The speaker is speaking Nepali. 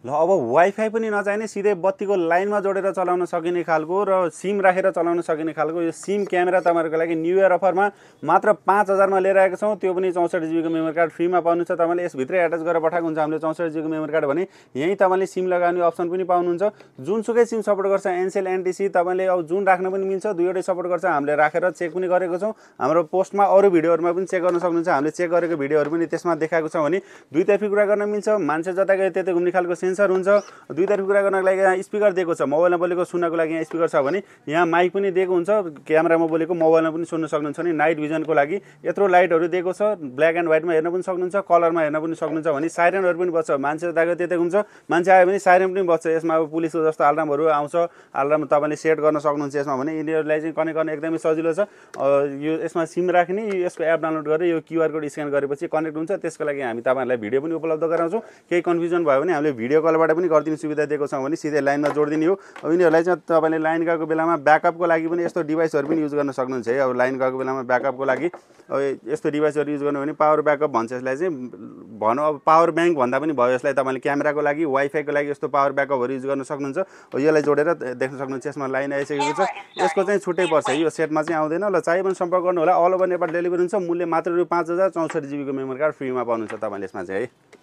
ल अब वाइफाई पनि नचाहिने सिधै बत्तीको लाइनमा जोडेर चलाउन सकिने खालको र सिम राखेर चलाउन सकिने खालको यो सिम क्यामेरा तपाईँहरूको लागि न्यू इयर अफरमा मात्र 5000 मा लिएर आएको छौँ। त्यो पनि 64 GB को मेमोरी कार्ड फ्रीमा पाउनुहुन्छ। तपाईँले यसभित्रै एट्याच गरेर पठाएको हुन्छ हामीले 64 GB को मेमोरी कार्ड भने यहीँ तपाईँले सिम लगाउने अप्सन पनि पाउनुहुन्छ। जुनसुकै सिम सपोर्ट गर्छ एनसेल एनटिसी तपाईँले अब जुन राख्न पनि मिल्छ, दुईवटै सपोर्ट गर्छ। हामीले राखेर चेक पनि गरेको छौँ। हाम्रो पोस्टमा अरू भिडियोहरुमा पनि चेक गर्न सक्नुहुन्छ। हामीले चेक गरेको भिडियोहरु पनि त्यसमा देखाएको छ भने दुईतर्फी कुरा गर्न मिल्छ। मान्छे जता गए त्यतै घुम्ने खालको सेन्सर हुन्छ। दुईतर्फी कुरा गर्नको लागि यहाँ स्पिकर दिएको छ। मोबाइलमा बोलेको सुन्नको लागि यहाँ स्पिकर छ भने यहाँ माइक पनि दिएको हुन्छ। क्यामेरामा बोलेको मोबाइलमा पनि सुन्न सक्नुहुन्छ भने नाइट भिजनको लागि यत्रो लाइटहरु दिएको छ। ब्ल्याक एन्ड व्हाइटमा हेर्न पनि सक्नुहुन्छ, कलरमा हेर्न पनि सक्नुहुन्छ भने साइरनहरु पनि बज्छ। मान्छे जता गए त्यतै घुम्छ, मान्छे आयो भने साइरन पनि बज्छ। यसमा अब पुलिसको जस्तो अलार्महरु आउँछ। अलार्म तपाईले सेट गर्न सक्नुहुन्छ यसमा भने यिनीहरुलाई चाहिँ कनेक्ट गर्न एकदमै सजिलो छ। यो यसमा सिम राख्ने, यसको एप डाउनलोड गरेर यो क्यूआर कोड स्क्यान गरेपछि कनेक्ट हुन्छ। त्यसको लागि हामी तपाईहरुलाई भिडियो पनि उपलब्ध गराउँछौं। केही कन्फ्युजन भयो भने हामीले भिडियो कलबाट पनि गरिदिने सुविधा दिएको छौं भने सिधै लाइनमा जोड्दिने हो। अब यिनीहरुलाई चाहिँ तपाईले लाइन गएको बेलामा ब्याकअपको लागि पनि यस्तो डिभाइसहरु पनि युज गर्न सक्नुहुन्छ है। अब लाइन गएको बेलामा ब्याकअपको लागि यस्तो डिभाइसहरु युज गर्नु भने पावर ब्याकअप भन्छ यसलाई चाहिँ। भनौं अब पावर बैंक भन्दा पनि भयो यसलाई। तपाईले क्यामेराको लागि, वाइफाईको लागि यस्तो पावर ब्याकअपहरु युज गर्न सक्नुहुन्छ। यसलाई जोडेर देख्न सक्नुहुन्छ। यसमा लाइन आइसकेको छ। यसको चाहिँ छुट्टै पर्छ, यो सेटमा चाहिँ आउँदैन। ल चाहिए पनि सम्पर्क गर्नु होला। अल ओभर नेपाल डेलिभरी हुन्छ। मूल्य मात्र रु 5000, 64 GB को मेमोरी कार्ड फ्रीमा पाउनुहुन्छ तपाईले यसमा चाहिँ है।